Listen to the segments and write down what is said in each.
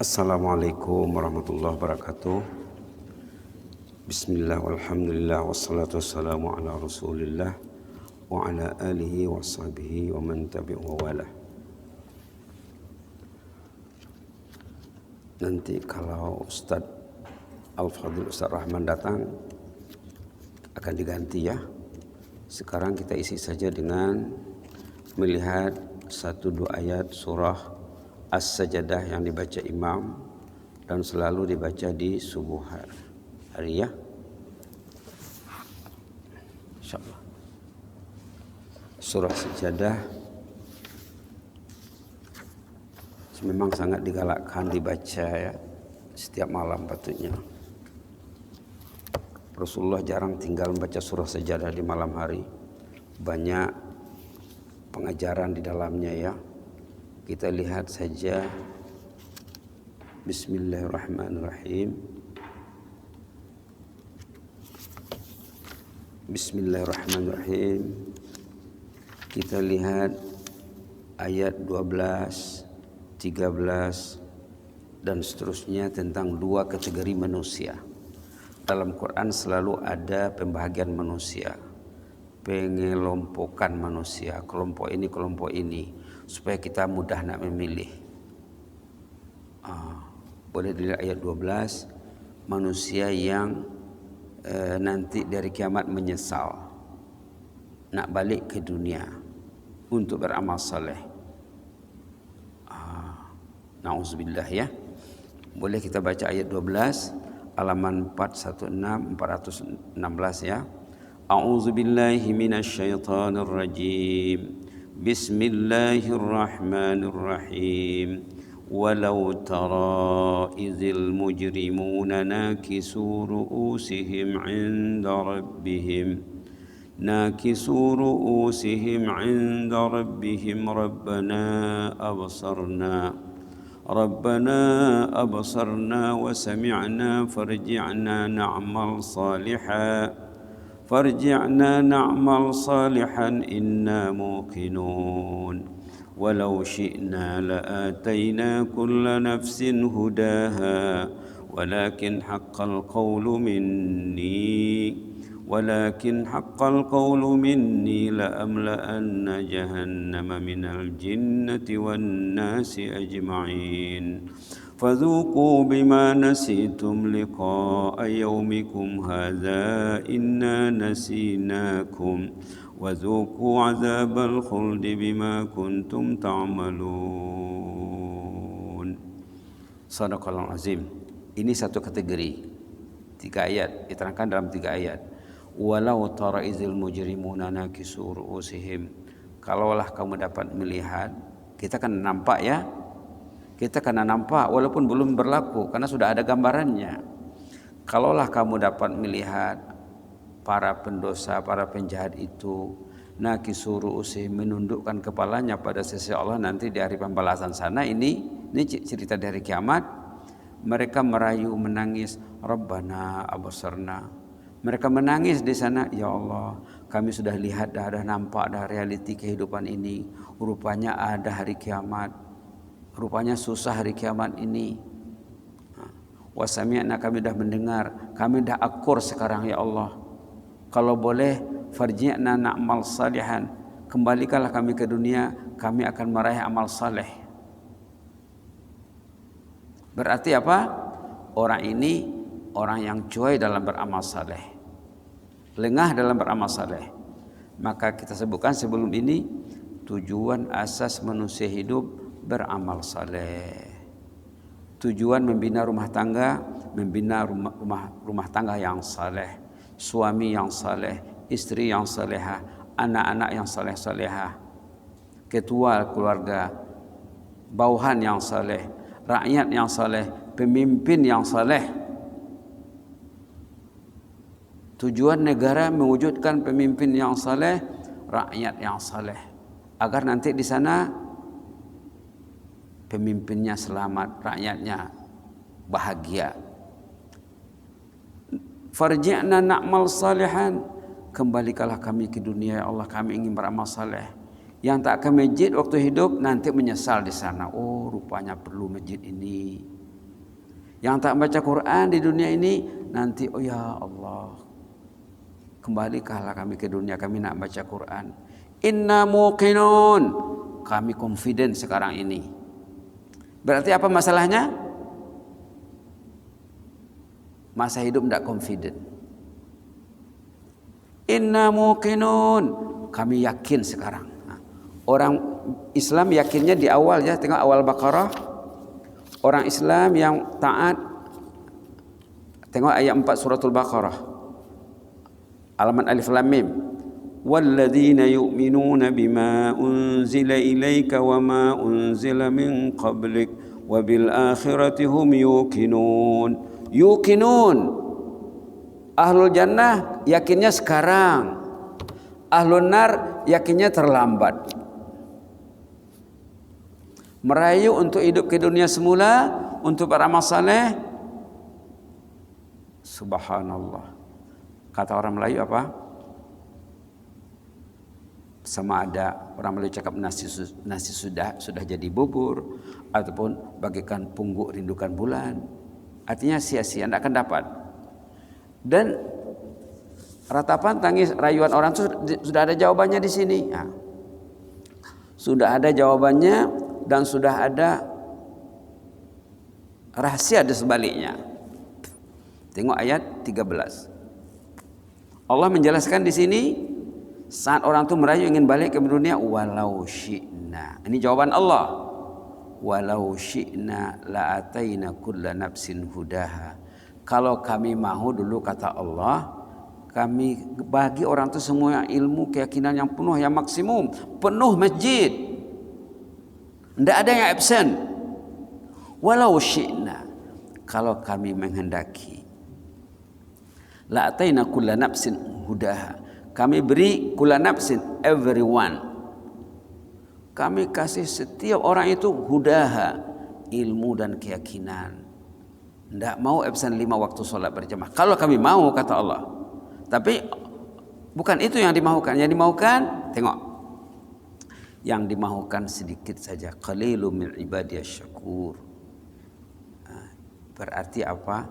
Assalamualaikum warahmatullahi wabarakatuh. Bismillah walhamdulillah wassalatu wassalamu ala rasulillah wa ala alihi wa sahbihi wa man tabi'u walah. Nanti kalau Ustadz Al-Fadhil Ustadz Rahman datang akan diganti ya. Sekarang kita isi saja dengan melihat satu dua ayat surah As-Sajdah yang dibaca imam dan selalu dibaca di subuh hari ya. Insyaallah. Surah Sajdah memang sangat digalakkan dibaca ya setiap malam patutnya. Rasulullah jarang tinggal membaca surah Sajdah di malam hari. Banyak pengajaran di dalamnya ya. Kita lihat saja. Bismillahirrahmanirrahim. Bismillahirrahmanirrahim. Kita lihat ayat 12, 13 dan seterusnya tentang dua kategori manusia. Dalam Quran selalu ada pembahagian manusia, pengelompokan manusia, kelompok ini, supaya kita mudah nak memilih. Boleh dilihat ayat 12, manusia yang nanti dari kiamat menyesal, nak balik ke dunia untuk beramal saleh. Na'udzubillah ya. Boleh kita baca ayat 12 halaman 416 ya. A'udzubillahi minasyaitonir rajim. Bismillahirrahmanirrahim. Walau tara idzil mujrimuna nakisu ru'usihim 'inda rabbihim ربنا أبصرنا وسمعنا فارجعنا نعمل صالحا إنا موقنون ولو شئنا لآتينا كل نفس هداها ولكن حق القول مني لأملأن جهنم من الجنة والناس أجمعين فذوقوا بما نسيتم لقاء يومكم هذا إنا نسيناكم وذوقوا عذاب الخلد بما كنتم تعملون. Sadaqallahul azim. Ini satu kategori. 3 ayat diterangkan dalam 3 ayat. Walau tara izil mujrimuna nakisu ru'usihim. Kalaulah kamu dapat melihat, kita kan nampak ya. Kita kena nampak walaupun belum berlaku karena sudah ada gambarannya. Kalaulah kamu dapat melihat para pendosa, para penjahat itu nakisu ru'usihim, menundukkan kepalanya pada sisi Allah nanti di hari pembalasan sana. Ini cerita dari kiamat. Mereka merayu menangis, Rabbana abasarna. Mereka menangis di sana, ya Allah, kami sudah lihat, dah nampak dah realiti kehidupan ini. Rupanya ada hari kiamat. Rupanya susah hari kiamat ini. Wa sami'na, kami dah mendengar, kami dah akur sekarang ya Allah. Kalau boleh farji'na na'mal salihan. Kembalikanlah kami ke dunia, kami akan meraih amal saleh. Berarti apa? Orang ini orang yang cuai dalam beramal saleh, lengah dalam beramal saleh. Maka kita sebutkan sebelum ini tujuan asas manusia hidup beramal saleh. Tujuan membina rumah tangga, membina rumah tangga yang saleh, suami yang saleh, istri yang salehah, anak-anak yang saleh-salehah, ketua keluarga, bawahan yang saleh, rakyat yang saleh, pemimpin yang saleh. Tujuan negara mewujudkan pemimpin yang saleh, rakyat yang saleh, agar nanti di sana pemimpinnya selamat, rakyatnya bahagia. Farji'na na'mal salihan. Kembalikanlah kami ke dunia ya Allah, kami ingin beramal saleh. Yang tak ke masjid waktu hidup nanti menyesal di sana. Oh, rupanya perlu masjid ini. Yang tak baca Quran di dunia ini nanti, oh ya Allah, kembalikanlah kami ke dunia, kami nak baca Quran. Inna muqinun, kami confident sekarang ini. Berarti apa masalahnya? Masa hidup tidak confident. Inna muqinun, kami yakin sekarang. Orang Islam yakinnya di awal ya, tengok awal Baqarah. Orang Islam yang taat, tengok ayat 4 suratul Baqarah, halaman alif lam mim. Walladzina yu'minuna bima unzila ilaika wama unzila min qablik wabil akhirati hum yuqinun. Yuqinun, ahlul jannah yakinnya sekarang, ahlun nar yakinnya terlambat. Merayu untuk hidup ke dunia semula, untuk beramal saleh. Subhanallah. Kata orang Melayu apa? Sama ada orang Melayu cakap nasi sudah jadi bubur, ataupun bagaikan pungguk rindukan bulan. Artinya sia-sia, tidak akan dapat. Dan ratapan tangis rayuan orang itu sudah ada jawabannya di sini. Nah, sudah ada jawabannya. Dan sudah ada rahasia di sebaliknya. Tengok ayat 13. Allah menjelaskan di sini saat orang itu merayu ingin balik ke dunia, walau syi'na. Ini jawaban Allah. Walau syi'na la'ataina kulla nafsin hudaha. Kalau kami mahu dulu kata Allah, kami bagi orang itu semua ilmu, keyakinan yang penuh, yang maksimum, penuh masjid. Tidak ada yang absen. Walau syi'na, kalau kami menghendaki, la ataina kulla nafsin hudaha, kami beri kulla nafsin, everyone, kami kasih setiap orang itu hudaha, ilmu dan keyakinan. Tidak mau absen 5 waktu solat berjamaah. Kalau kami mau kata Allah. Tapi bukan itu yang dimaukan. Yang dimaukan, tengok, yang dimaukan sedikit saja. Qalilun min ibadiyasy syakur. Berarti apa?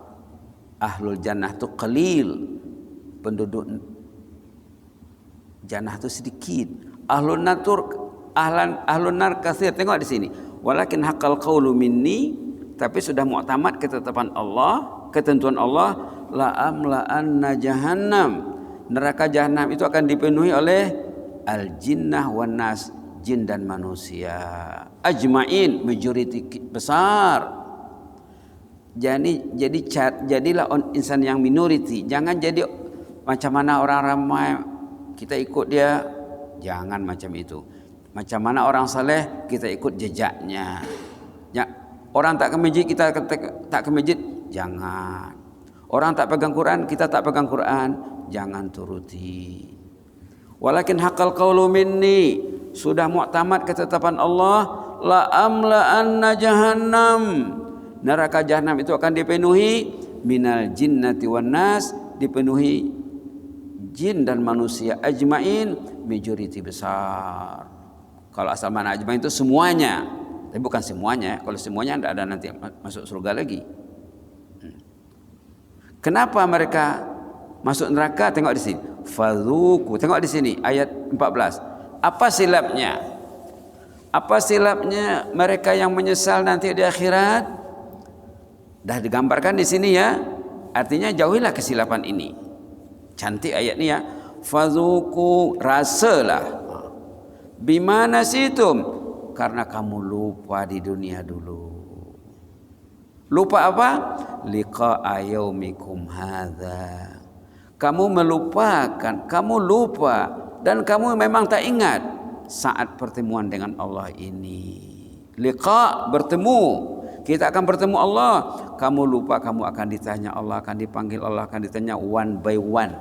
Ahlul jannah itu qalil, penduduk jannah itu sedikit. Ahlun nar katsir. Tengok di sini. Walakin haqqal qaulu minni, tapi sudah mu'tamad ketetapan Allah, ketentuan Allah, la amla'anna jahannam. Neraka jahanam itu akan dipenuhi oleh al-jinnah wan nas, jin dan manusia, ajmain, majority besar. Jadilah insan yang minority. Jangan jadi macam mana orang ramai kita ikut dia. Jangan macam itu. Macam mana orang saleh kita ikut jejaknya. Ya, orang tak ke masjid kita tak ke masjid. Jangan. Orang tak pegang Quran kita tak pegang Quran. Jangan turuti. Walakin haqqal qaulu minni, sudah mu'tamad ketetapan Allah, la amla'anna jahannam, neraka jahannam itu akan dipenuhi minal jinnati wan nas, dipenuhi jin dan manusia, ajmain, majority besar. Kalau asal mana ajmain itu semuanya, tapi bukan semuanya. Kalau semuanya tidak ada nanti masuk surga lagi. Kenapa mereka masuk neraka? Tengok di sini. Fadzuku, tengok di sini ayat 14. Apa silapnya? Apa silapnya mereka yang menyesal nanti di akhirat? Dah digambarkan di sini ya. Artinya jauhilah kesilapan ini. Cantik ayat ini ya. Fadzuku, rasalah. Bimana situm? Karena kamu lupa di dunia dulu. Lupa apa? Liqa'a yaumikum hadza. Kamu melupakan, kamu lupa, dan kamu memang tak ingat saat pertemuan dengan Allah ini. Liqa, bertemu. Kita akan bertemu Allah. Kamu lupa, kamu akan ditanya Allah, akan dipanggil Allah, akan ditanya one by one.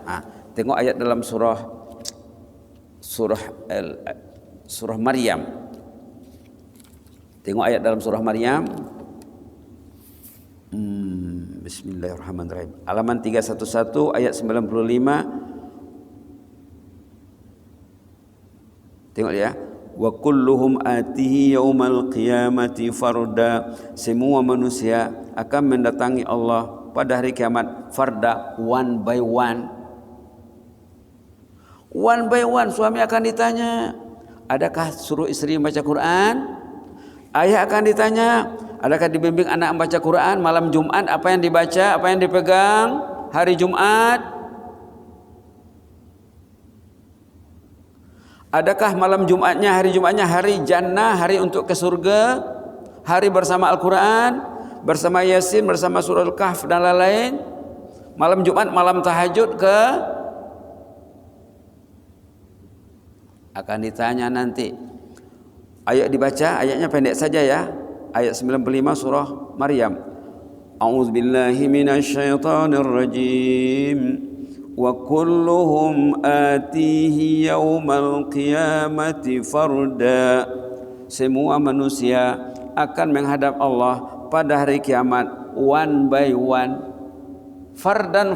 Tengok ayat dalam surah Maryam. Tengok ayat dalam surah Maryam. Bismillahirrahmanirrahim. Halaman 311 ayat 95. Tengok ya. wa kulluhum atihi yaumal qiyamati farda. Semua manusia akan mendatangi Allah pada hari kiamat farda, one by one. One by one. Suami akan ditanya, adakah suruh istri membaca Quran? Ayah akan ditanya, adakah dibimbing anak membaca Quran? Malam Jumat apa yang dibaca, apa yang dipegang hari Jumat? Adakah malam Jumatnya, hari Jumatnya hari jannah, hari untuk ke surga, hari bersama Al-Quran, bersama Yasin, bersama surah Al-Kahf dan lain-lain? Malam Jumat, malam tahajud ke? Akan ditanya nanti. Ayat dibaca, ayatnya pendek saja ya. Ayat 95 surah Maryam. A'udzubillahi minasyaitonir rajim. Wa kulluhum atihi yaumal qiyamati farda. Semua manusia akan menghadap Allah pada hari kiamat one by one, fardan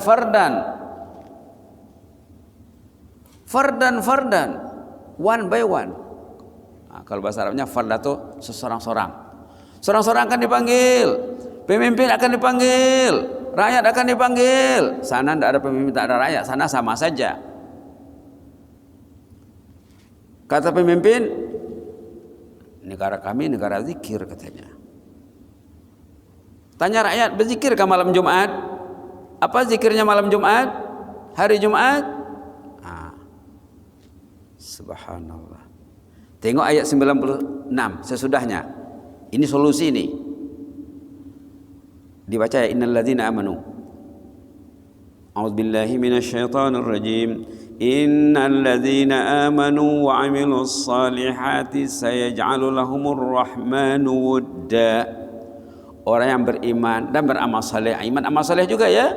one by one. Nah, kalau bahasa Arabnya farda itu seorang-sorang. Seorang-sorang akan dipanggil, pemimpin akan dipanggil, rakyat akan dipanggil. Sana tidak ada pemimpin, tak ada rakyat. Sana sama saja. Kata pemimpin, negara kami negara zikir katanya. Tanya rakyat, berzikirkah malam Jumat? Apa zikirnya malam Jumat? Hari Jumat? Subhanallah. Tengok ayat 96 sesudahnya. Ini solusi ini. Dibaca ya, innal ladzina amanu. A'udzubillahi minasyaitonir rajim. Innal ladzina amanu wa 'amilus salihati sayaj'alu lahumur rahmanu wudda. Orang yang beriman dan beramal saleh, iman amal saleh juga ya.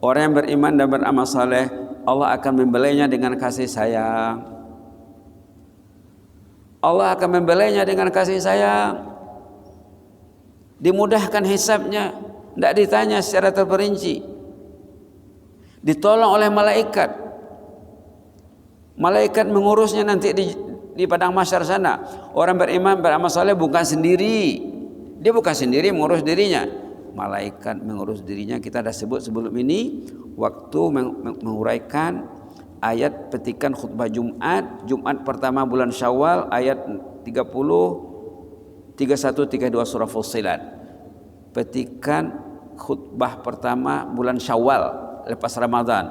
Orang yang beriman dan beramal saleh, Allah akan membelainya dengan kasih sayang. Allah akan membelainya dengan kasih sayang. Dimudahkan hisabnya, tidak ditanya secara terperinci. Ditolong oleh malaikat. Malaikat mengurusnya nanti di padang mahsyar sana. Orang beriman beramal saleh bukan sendiri. Dia bukan sendiri mengurus dirinya. Malaikat mengurus dirinya. Kita dah sebut sebelum ini waktu menguraikan ayat petikan khutbah Jumat, Jumat pertama bulan Syawal, ayat 30, 31, 32 surah Fussilat. Petikan khutbah pertama bulan Syawal lepas Ramadan.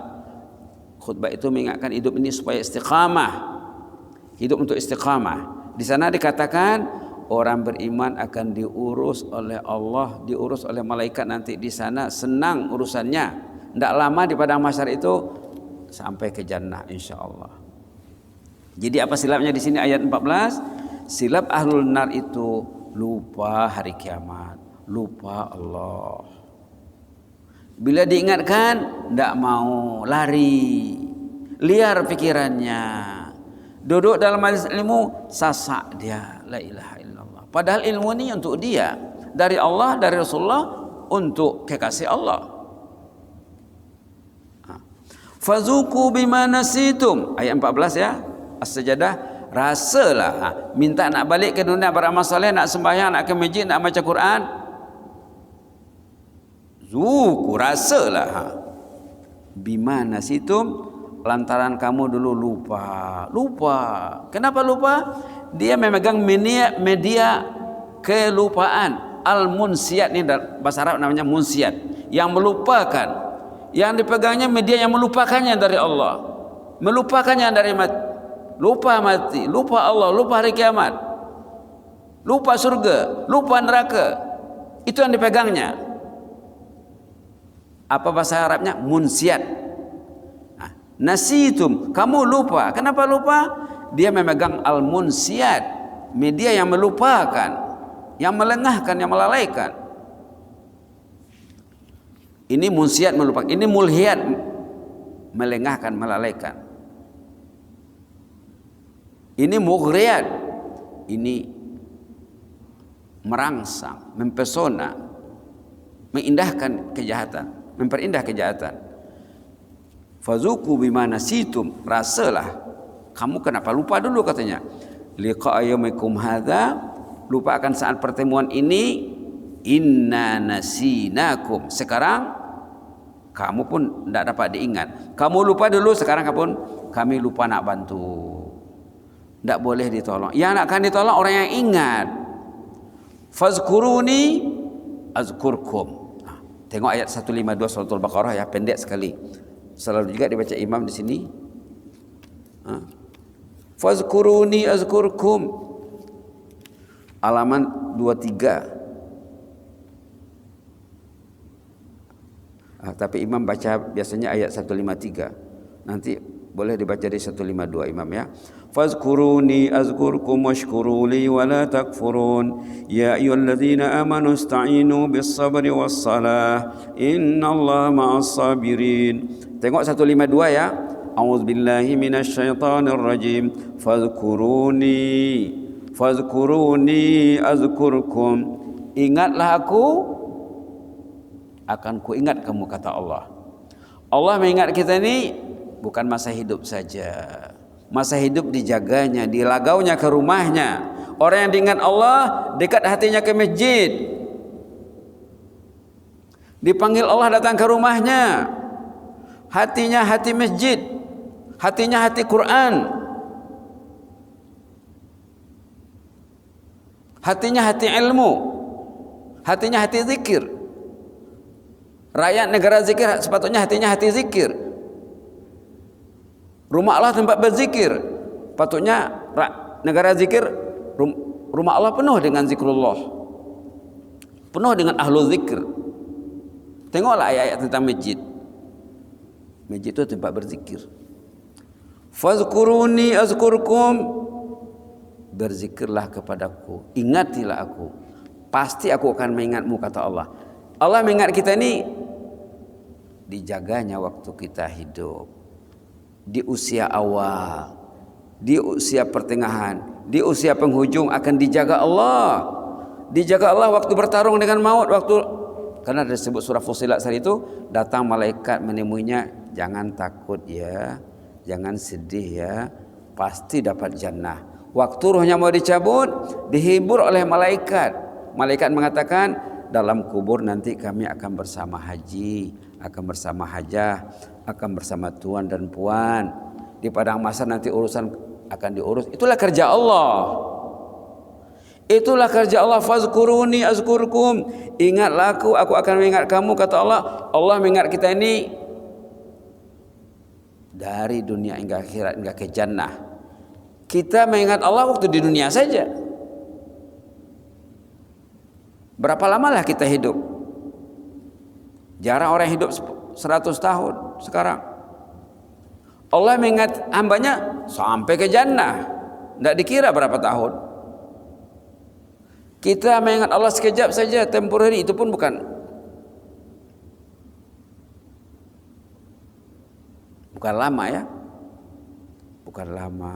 Khutbah itu mengingatkan hidup ini supaya istiqamah. Hidup untuk istiqamah. Di sana dikatakan orang beriman akan diurus oleh Allah, diurus oleh malaikat nanti di sana, senang urusannya. Tidak lama di padang mahsyar itu sampai ke jannah insyaallah. Jadi apa silapnya di sini ayat 14? Silap ahlul nar itu lupa hari kiamat, lupa Allah. Bila diingatkan tidak mau, lari, liar pikirannya. Duduk dalam majlis ilmu sasak dia, la ilaha illallah. Padahal ilmu ini untuk dia, dari Allah, dari Rasulullah, untuk kekasih Allah. Fazuku bima nasitum, ayat 14 ya, As-Sajdah. Rasalah, minta nak balik ke dunia beramal saleh, nak sembahyang, nak ke masjid, nak baca Quran. Zuku, rasalah. Bima nasitum, lantaran kamu dulu lupa. Kenapa lupa? Dia memegang media kelupaan. Al-munsiat, ini bahasa Arab namanya munsiat, yang melupakan. Yang dipegangnya media yang melupakannya dari Allah, melupakannya dari lupa mati, lupa Allah, lupa hari kiamat, lupa surga, lupa neraka. Itu yang dipegangnya. Apa bahasa Arabnya? Munsiat. Nasitum, kamu lupa. Kenapa lupa? Dia memegang al-munsiat, media yang melupakan, yang melengahkan, yang melalaikan. Ini munsiat, melupakan. Ini mulhiat, melengahkan, melalaikan. Ini mughriyat, ini merangsang, mempesona, mengindahkan kejahatan, memperindah kejahatan. Fazuku bima nasitum, rasalah. Kamu kenapa lupa dulu katanya. liqa'a yaumikum hadza, lupakan saat pertemuan ini, inna nasinakum. Sekarang kamu pun tidak dapat diingat. Kamu lupa dulu, sekarang kami lupa nak bantu. Tidak boleh ditolong. Yang akan ditolong orang yang ingat. Fazkuruni azkurkum. Tengok ayat 152 surah Al-Baqarah ya, pendek sekali. Selalu juga dibaca imam di sini. Fazkuruni azkurkum. Halaman 23. Tapi imam baca biasanya ayat 153. Nanti boleh dibaca di 152 imam ya. Fazkuruni azkurkum washkuru li wa la takfurun. Ya ayyuhalladzina amanu ista'inu bis sabri was salah. Innallaha ma'as sabirin. Tengok 152 ya. A'udzubillahi minasyaitonir rajim. Fazkuruni azkurkum. Ingatlah aku, akan ku ingat kamu, kata Allah. Allah mengingat kita ini bukan masa hidup saja. Masa hidup dijaganya, dilagaunya ke rumahnya. Orang yang diingat Allah, dekat hatinya ke masjid. Dipanggil Allah datang ke rumahnya. Hatinya hati masjid. Hatinya hati Quran. Hatinya hati ilmu. Hatinya hati zikir. Rakyat negara zikir sepatutnya hatinya hati zikir. Rumah Allah tempat berzikir. Patutnya negara zikir, rumah Allah penuh dengan zikrullah. Penuh dengan ahlul zikir. Tengoklah ayat-ayat tentang masjid. Masjid itu tempat berzikir. Fazkuruni azkurkum. Berzikirlah kepadaku, ingatilah aku, pasti aku akan mengingatmu, kata Allah. Allah mengingat kita ini dijaganya waktu kita hidup, di usia awal, di usia pertengahan, di usia penghujung akan dijaga Allah. Dijaga Allah waktu bertarung dengan maut, karena disebut surah Fussilat saat itu, datang malaikat menemuinya, jangan takut ya, jangan sedih ya, pasti dapat jannah. Waktu ruhnya mau dicabut, dihibur oleh malaikat. Malaikat mengatakan, dalam kubur nanti kami akan bersama haji, akan bersama hajah, akan bersama tuan dan puan. Di padang mahsyar nanti urusan akan diurus. Itulah kerja Allah. Itulah kerja Allah. Fazkuruni azkurkum. Ingatlah aku akan mengingat kamu, kata Allah. Allah mengingat kita ini dari dunia hingga akhirat, hingga ke jannah. Kita mengingat Allah waktu di dunia saja. Berapa lamalah kita hidup? Jarang orang hidup 100 tahun sekarang. Allah mengingat hambanya sampai ke jannah. Tidak dikira berapa tahun. Kita mengingat Allah sekejap saja, temporary, itu pun bukan lama ya. Bukan lama.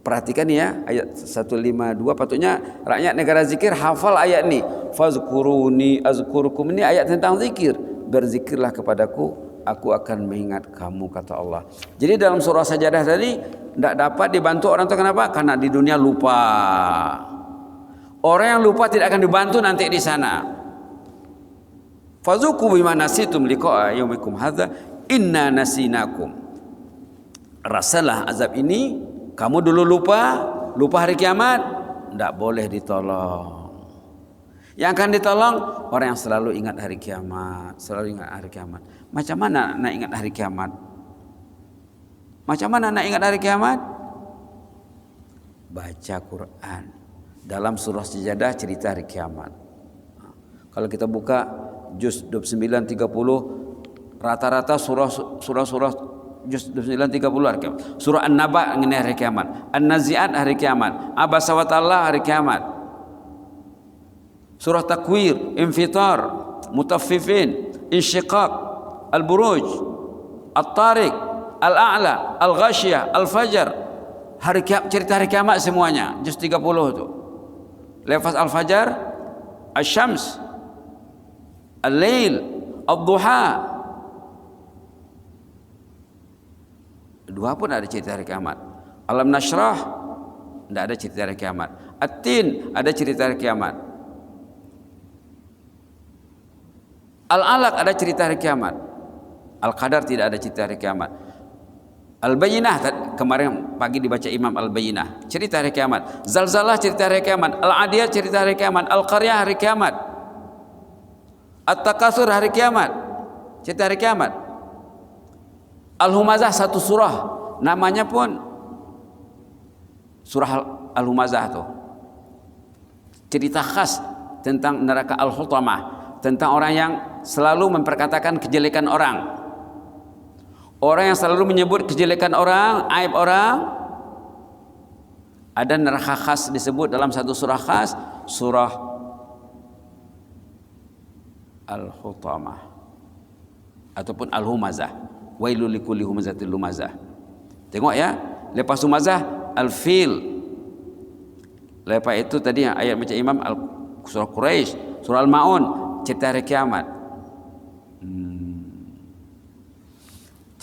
Perhatikan ya, ayat 152, patutnya rakyat negara zikir hafal ayat ini. Fazkuruni azkurkum, ini ayat tentang zikir. Berzikirlah kepadaku, aku akan mengingat kamu, kata Allah. Jadi dalam surah Sajadah tadi tidak dapat dibantu orang itu, kenapa? Karena di dunia lupa. Orang yang lupa tidak akan dibantu nanti di sana. Fazuku bima nasitum liqa'a yaumikum hadza inna nasinakum. Rasalah azab ini, kamu dulu lupa hari kiamat, tidak boleh ditolong. Yang akan ditolong orang yang selalu ingat hari kiamat, selalu ingat hari kiamat. Macam mana nak ingat hari kiamat? Macam mana nak ingat hari kiamat? Baca Quran. Dalam surah Sajadah cerita hari kiamat. Kalau kita buka juz 29 30, rata-rata surah juz 29 30 hari kiamat. Surah An-Naba mengenai hari kiamat, An-Nazi'at hari kiamat, Abasa wa Ta'ala hari kiamat. Surah Takwir, Infitar, Mutaffifin, Insyiqaq, Al-Buruj, At-Tariq, Al-A'la, Al-Ghashiyah, Al-Fajr. Hari kiamat, cerita hari kiamat semuanya, juz 30 itu. Lafaz Al-Fajr, Asy-Syams, Al-Lail, Ad-Duha. Dua pun ada cerita hari kiamat. Alam Nashrah, tidak ada cerita hari kiamat. At-Tin, ada cerita hari kiamat. Al-Alaq, ada cerita hari kiamat. Al-Qadar, tidak ada cerita hari kiamat. Al-Bayyinah, kemarin pagi dibaca Imam Al-Bayyinah, cerita hari kiamat. Zalzalah, cerita hari kiamat. Al-Adiyat, cerita hari kiamat. Al-Qaryah, hari kiamat. At-Takatsur, hari kiamat, cerita hari kiamat. Al-Humazah, satu surah, namanya pun surah Al-Humazah tuh. Cerita khas tentang neraka Al-Hutamah, tentang orang yang selalu memperkatakan kejelekan orang. Orang yang selalu menyebut kejelekan orang, aib orang. Ada neraka khas disebut dalam satu surah khas, surah Al-Hutamah ataupun Al-Humazah. Wailul likulli humazatil lumazah. Tengok ya, lepas Humazah Al-Fil. Lepas itu tadi yang ayat macam Imam surah Quraisy, surah Al-Maun, cerita hari kiamat.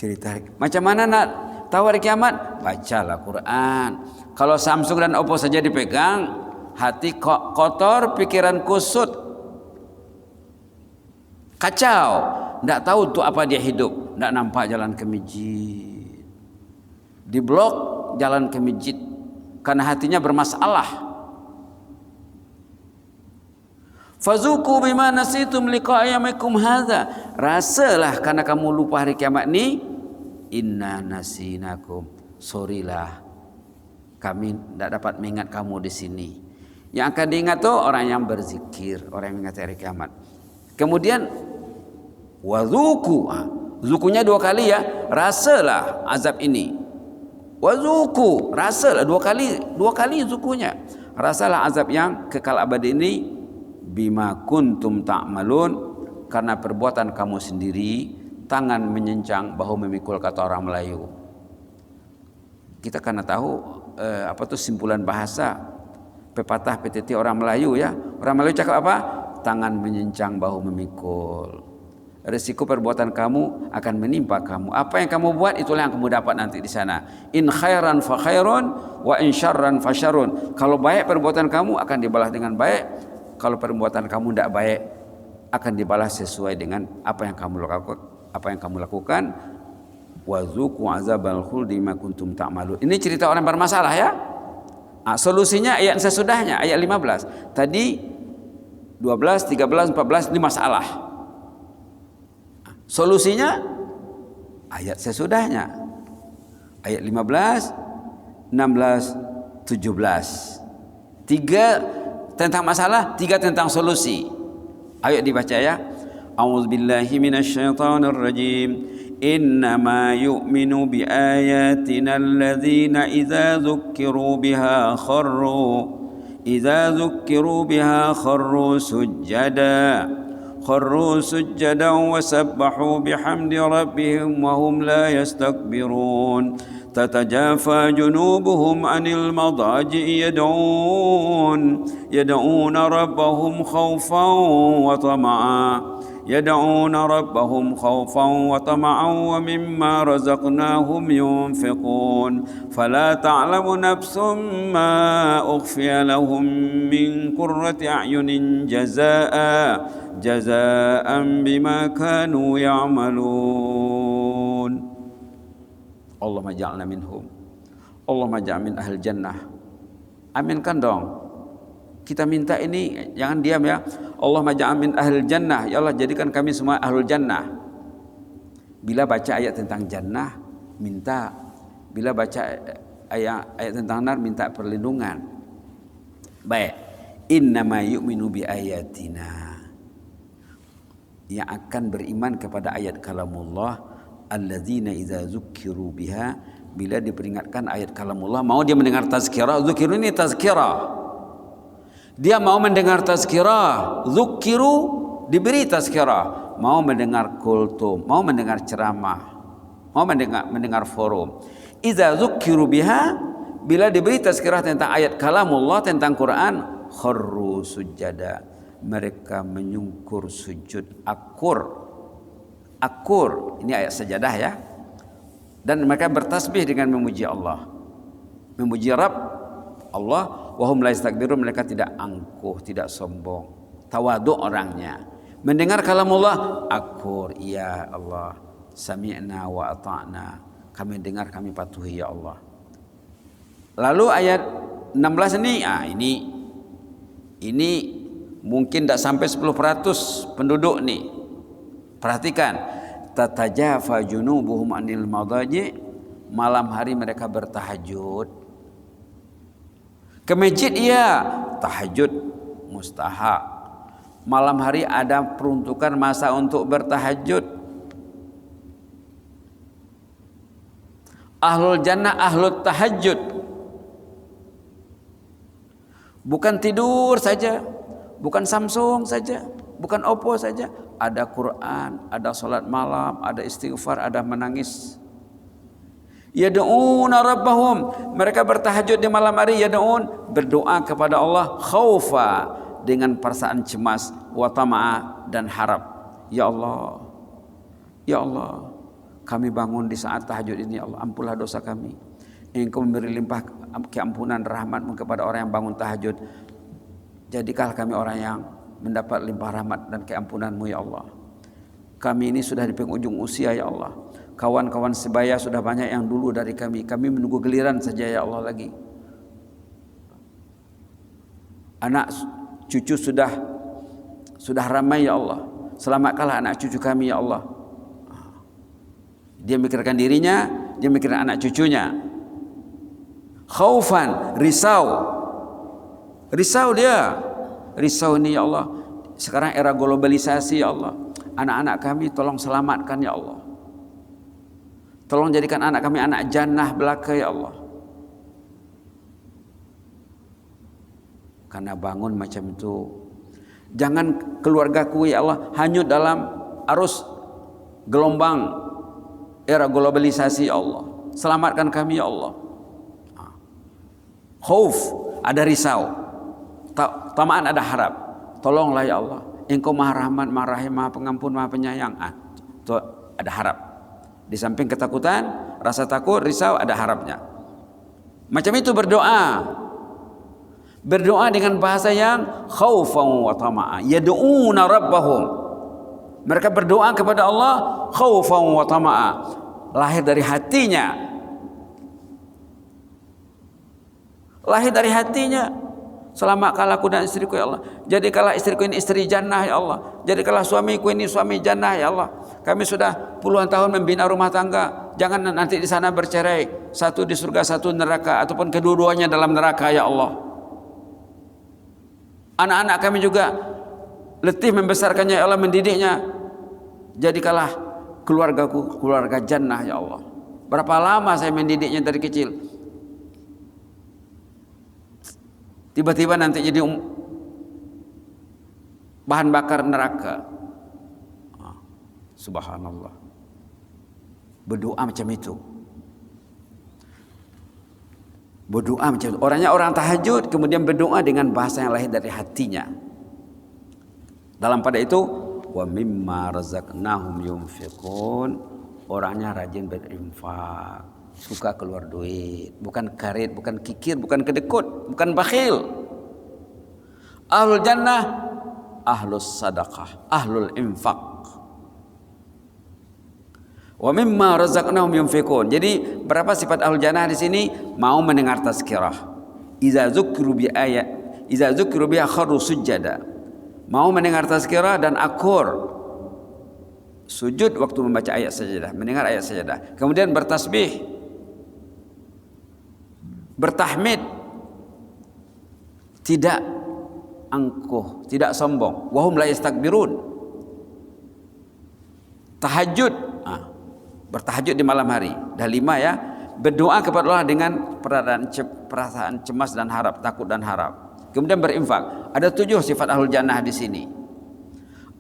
Cerita macam mana nak tahu hari kiamat? Bacalah Quran. Kalau Samsung dan Oppo saja dipegang, hati kotor, pikiran kusut, kacau, tidak tahu untuk apa dia hidup, tidak nampak jalan ke masjid, diblok jalan ke masjid karena hatinya bermasalah. Fazuku bima nasitum liqa ayyamikum hadza, rasalah karena kamu lupa hari kiamat ni. Inna nasinakum, sorrylah kami tidak dapat mengingat kamu di sini. Yang akan diingat tuh orang yang berzikir, orang yang mengingat hari kiamat. Kemudian wazuku, zukunya dua kali ya, rasalah azab ini. Wazuku, rasalah dua kali zukunya, rasalah azab yang kekal abadi ini. Bima kuntum ta'malun, karena perbuatan kamu sendiri, tangan menyencang, bahu memikul, kata orang Melayu. Kita karena tahu apa tuh simpulan bahasa pepatah PTT orang Melayu ya. Orang Melayu cakap apa? Tangan menyencang, bahu memikul. Resiko perbuatan kamu akan menimpa kamu. Apa yang kamu buat itulah yang kamu dapat nanti di sana. In khairan fa khairun wa in syarran fa syarrun. Kalau baik perbuatan kamu akan dibalas dengan baik. Kalau perbuatan kamu tidak baik akan dibalas sesuai dengan apa yang kamu lakukan. Wazuqu azabal khuldi ma kuntum ta'malun. Ini cerita orang bermasalah ya. Solusinya ayat sesudahnya, ayat 15. Tadi 12, 13, 14 ini masalah. Solusinya ayat sesudahnya. Ayat 15, 16, 17. 3 tentang masalah, 3 tentang solusi. Ayo dibaca ya. A'udzubillahi minasyaitonir rajim. Innama yu'minu biayatina alladzina idza dzukkiru biha kharru sujjada wa sabbahu bihamdi rabbihim wa hum la yastakbirun. تتجافى جنوبهم عن المضاجع يدعون ربهم خوفا وطمعا ومما رزقناهم ينفقون فلا تعلم نفس ما أخفي لهم من قرة أعين جزاء بما كانوا يعملون. Allahumma ja'alna minhum. Allahumma ja'al min ahli jannah. Aminkan dong. Kita minta ini, jangan diam ya. Allahumma ja'al min ahli jannah. Ya Allah, jadikan kami semua ahlul jannah. Bila baca ayat tentang jannah, minta. Bila baca ayat tentang nar, minta perlindungan. Baik. Innama yu'minu bi ayatina. Yang akan beriman kepada ayat kalamullah, alladzina idza dzukkiru biha, bila diperingatkan ayat kalamullah mau dia mendengar tazkirah. Dzukkiru ini tazkirah, dia mau mendengar tazkirah. Dzukkiru diberi tazkirah, mau mendengar kultum, mau mendengar ceramah, mau mendengar forum. Idza dzukkiru biha, bila diberi tazkirah tentang ayat kalamullah, tentang Quran, kharru sujada, mereka menyungkur sujud, akur, ini ayat sajadah ya. Dan mereka bertasbih dengan memuji Allah. memuji Rabb Allah, wa hum la yastakbirun, mereka tidak angkuh, tidak sombong, tawadhu orangnya. Mendengar kalamullah, akur, ya Allah, sami'na wa ata'na, kami dengar, kami patuhi ya Allah. Lalu ayat 16 ini mungkin tidak sampai 10% penduduk nih. Perhatikan, tatajafa junubuhum anil madaji, malam hari mereka bertahajud. Ke masjid ya, tahajud mustahab. Malam hari ada peruntukan masa untuk bertahajud. Ahlul jannah ahlul tahajud. Bukan tidur saja, bukan Samsung saja, bukan Oppo saja. Ada Quran, ada salat malam, ada istighfar, ada menangis. Yad'una rabbahum, mereka bertahajud di malam hari. Yad'un, berdoa kepada Allah, khaufa, dengan perasaan cemas, wa tama'a, dan harap. Ya Allah, ya Allah, kami bangun di saat tahajud ini, ya Allah, ampunlah dosa kami. Engkau memberi limpah keampunan rahmat-Mu kepada orang yang bangun tahajud. Jadikanlah kami orang yang mendapat limpah rahmat dan keampunan-Mu, ya Allah. Kami ini sudah di penghujung usia, ya Allah. Kawan-kawan sebaya sudah banyak yang dulu dari kami. Kami menunggu giliran saja, ya Allah, lagi. Anak cucu sudah ramai, ya Allah. Selamatkanlah anak cucu kami, ya Allah. Dia mikirkan dirinya, dia mikirkan anak cucunya. Khaufan, risau dia. Risau ini, ya Allah. Sekarang era globalisasi, ya Allah. Anak-anak kami tolong selamatkan, ya Allah. Tolong jadikan anak kami anak jannah belaka, ya Allah. Karena bangun macam itu, jangan keluargaku, ya Allah, hanyut dalam arus gelombang era globalisasi, ya Allah. Selamatkan kami, ya Allah. Khauf, ada risau. Tamaan, ada harap. Tolonglah, ya Allah. Engkau Maha Rahmat, Maha Rahim, Maha Pengampun, Maha Penyayang. Itu ada harap. Di samping ketakutan, rasa takut, risau, ada harapnya. Macam itu berdoa. Berdoa dengan bahasa yang khaufan wa tama'a. Yad'una rabbahum. Mereka berdoa kepada Allah khaufan wa tama'a. Lahir dari hatinya. Lahir dari hatinya. Selamatkanlah aku dan istriku, ya Allah. Jadikanlah istriku ini istri jannah, ya Allah. Jadikanlah suamiku ini suami jannah, ya Allah. Kami sudah puluhan tahun membina rumah tangga. Jangan nanti di sana bercerai. Satu di surga, satu neraka. Ataupun kedua-duanya dalam neraka, ya Allah. Anak-anak kami juga letih membesarkannya, ya Allah, mendidiknya. Jadikanlah keluargaku keluarga jannah, ya Allah. Berapa lama saya mendidiknya dari kecil. Tiba-tiba nanti jadi bahan bakar neraka. Subhanallah. Berdoa macam itu. Berdoa macam itu. Orangnya orang tahajud, kemudian berdoa dengan bahasa yang lahir dari hatinya. Dalam pada itu, wa mimma razaqnahum yunfiqun. Orangnya rajin berinfak. Suka keluar duit, bukan karet, bukan kikir, bukan kedekut, bukan bakhil. Ahlul jannah, ahlus sadaqah, ahlul infaq. Wa mimma razaqnahum yunfiqun. Jadi berapa sifat ahlul jannah di sini? Mau mendengar tazkirah. Iza dzukru bi ayat, iza dzukru bi kharru sujada. Mau mendengar tazkirah dan akur. Sujud waktu membaca ayat sajadah, mendengar ayat sajadah. Kemudian bertasbih, bertahmid, tidak angkuh, tidak sombong. Wahum la yastakbirun. Tahajud, bertahajud di malam hari. Dah 5 ya. Berdoa kepada Allah dengan perasaan cemas dan harap, takut dan harap. Kemudian berinfak. Ada 7 sifat ahlul jannah di sini.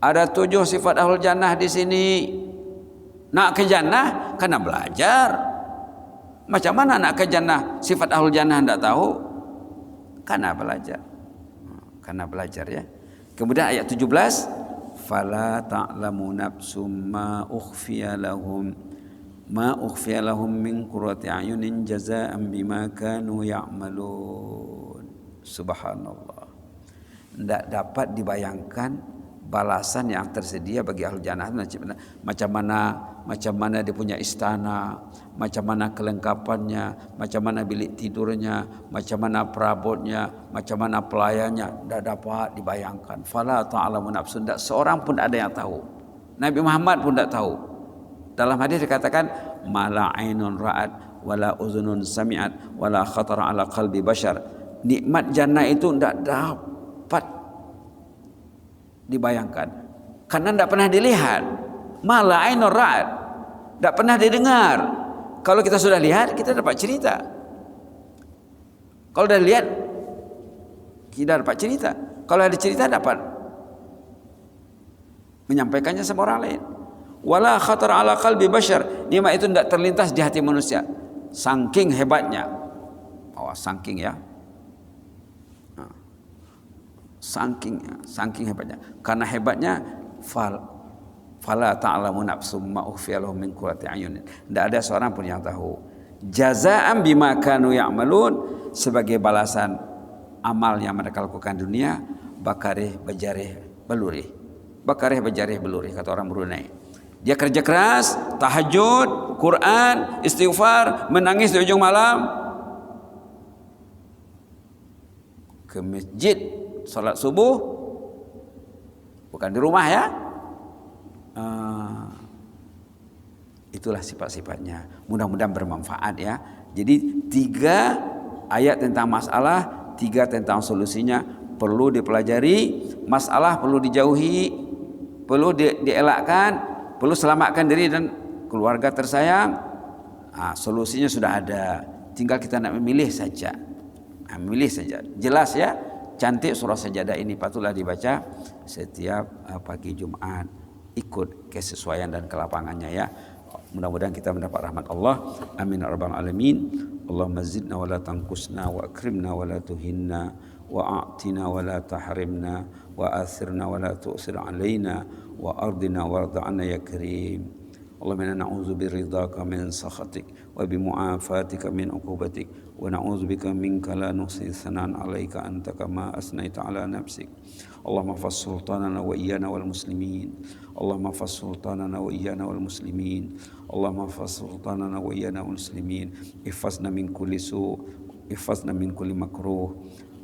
Ada 7 sifat ahlul jannah di sini. Nak ke jannah karena belajar. Macam mana nak ke jannah? Sifat ahlul jannah tidak tahu. Karena belajar. Karena belajar, ya. Kemudian ayat 17, fala ta'lamu nafsum ma ukhfiya lahum ma ukhfiya lahum min qurrati a'yunin jazaa'an bima kanu ya'malun. Subhanallah. Tidak dapat dibayangkan balasan yang tersedia bagi ahli jannah. Macam mana dia punya istana, macam mana kelengkapannya, macam mana bilik tidurnya, macam mana perabotnya, macam mana pelayannya, tidak dapat dibayangkan. Fala ta'lamu nafsun, tidak seorang pun ada yang tahu. Nabi Muhammad pun tidak tahu. Dalam hadis dikatakan mala ainun ra'at wala uzunun sami'at wala khatara ala qalbi bashar. Nikmat jannah itu tidak dapat dibayangkan karena tidak pernah dilihat. Mala ainun ra'at, tidak pernah didengar. Kalau kita sudah lihat, kita dapat cerita. Kalau sudah lihat, kita dapat cerita. Kalau ada cerita, dapat menyampaikannya sama orang lain. Wala khatar ala qalbi bashar, nikmat itu tidak terlintas di hati manusia. Saking hebatnya. Oh, saking ya. Saking hebatnya. Karena hebatnya fala ta'lamu nafsum ma ukhfiya lahum min qurrati a'yunin. Tidak ada seorang pun yang tahu. Jazaa'an bima kanu ya'malun, sebagai balasan amal yang mereka lakukan dunia, bakarih bajarih belurih. Bakarih bajarih belurih kata orang Brunei. Dia kerja keras, tahajud, Quran, istighfar, menangis di ujung malam, ke masjid, salat subuh, bukan di rumah ya. Itulah sifat-sifatnya. Mudah-mudahan bermanfaat ya. Jadi 3 ayat tentang masalah, 3 tentang solusinya perlu dipelajari. Masalah perlu dijauhi, perlu dielakkan, perlu selamatkan diri dan keluarga tersayang. Solusinya sudah ada. Tinggal kita nak memilih saja. Memilih saja. Jelas ya. Cantik surah Sajadah ini patutlah dibaca setiap pagi Jumat. Ikut kesesuaian dan kelapangannya ya. Mudah-mudahan kita mendapat rahmat Allah. Amin ya rabbal alamin. Allahumma zidna wa la tanqusna wa akrimna wa la tuhinna wa a'tina wa la tahrimna wa athirna wa la tu'sir alaina wa ardina warda 'anna ya karim. Allahumma inna na'udzu biridhaka min sakhatik wa bimu'afatika min 'uqubatik wa na'udzu bika minka la nuhsi thanan 'alaika anta kama asnaita 'ala nafsik. Allahumma fas sultanana wa iyyana wal muslimin. Allahumma fas sultanana wa iyyana wal muslimin. Allahumma fas sultanana wa iyyana wal muslimin. Ihfazna min kulli su', ihfazna min kulli makruh.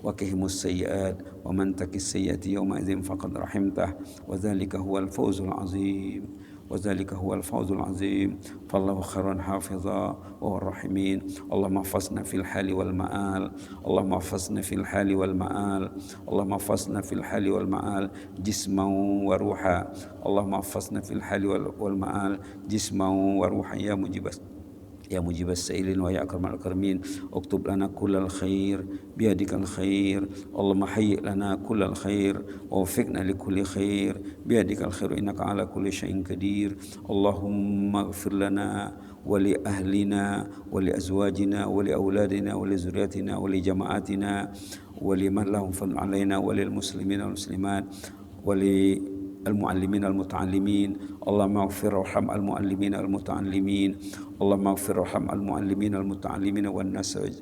وقهم السيئات ومن تك السيئات يومئذ فقد رحمته وذلك هو الفوز العظيم وذلك هو الفوز العظيم فالله خير حافظا وهو الرحيمين. اللهم احفظنا في الحال والمآل اللهم احفظنا في الحال والمآل اللهم احفظنا في الحال والمآل جسما وروحا اللهم احفظنا في الحال والمآل جسما وروحا يا مجيب السائلين ويا أكرم الأكرمين. اكتب لنا كل الخير بيدك الخير. اللهم هيئ لنا كل الخير ووفقنا لكل خير بيدك الخير إنك على كل شيء قدير. اللهم اغفر لنا ولأهلنا ولأزواجنا ولأولادنا ولذرياتنا ولجماعاتنا ولمن لهم فضل علينا وللمسلمين والمسلمات المعلمين المتعلمين. اللهم اغفر وارحم المعلمين المتعلمين. اللهم اغفر وارحم المعلمين المتعلمين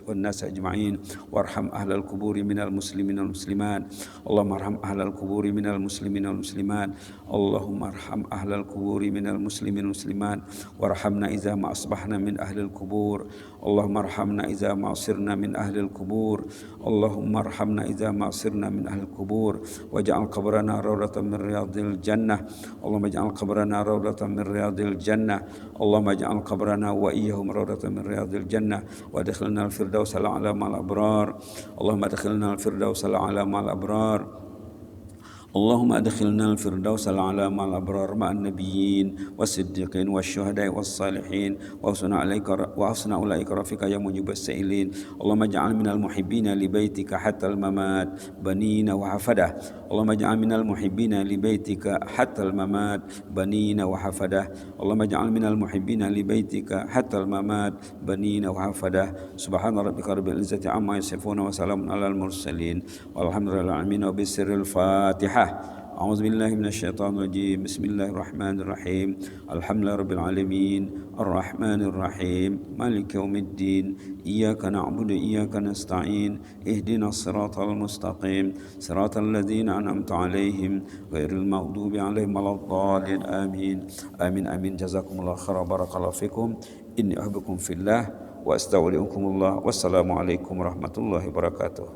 والناس اجمعين وارحم اهل القبور من المسلمين والمسلمات. اللهم ارحم اهل القبور من المسلمين والمسلمات. اللهم ارحم اهل القبور من المسلمين والمسلمات وارحمنا اذا ما اصبحنا من اهل القبور. اللهم ارحمنا اذا ما صرنا من اهل القبور. اللهم ارحمنا اذا ما صرنا من اهل القبور واجعل قبرنا روضة من رياض الجنة. اللهم اجعل قبرنا روضة من رياض الجنة. اللهم اجعل قبرنا وإياهم روضة من رياض الجنة وادخلنا الفردوس الأعلى مع الأبرار. اللهم ادخلنا الفردوس الأعلى مع الأبرار. اللهم ادخلنا الفردوس الأعلى مع الأبرار مع النبيين والصديقين والشهداء والصالحين وحسن أولئك رفيقا يا مجيب السائلين. اللهم اجعل من المحبين لبيتك حتى الممات بنين وحفدة. اللهم اجعل من المحبين لبيتك حتى الممات بنين وحفدة. اللهم اجعل من المحبين لبيتك حتى الممات بنين وحفدة. سبحان ربك رب العزة عما يصفون وسلام على المرسلين والحمد لله العالمين. وبسر الفاتحة أعوذ بالله من الشيطان الرجيم. بسم الله الرحمن الرحيم. الحمد لله رب العالمين الرحمن الرحيم مالك يوم الدين إياك نعبد وإياك نستعين اهدنا الصراط المستقيم صراط الذين أنعمت عليهم غير المغضوب عليهم ولا الضالين آمين آمين آمين. جزاكم الله خيرا بارك الله فيكم. إني أحبكم في الله وأستودعكم الله والسلام عليكم ورحمة الله وبركاته.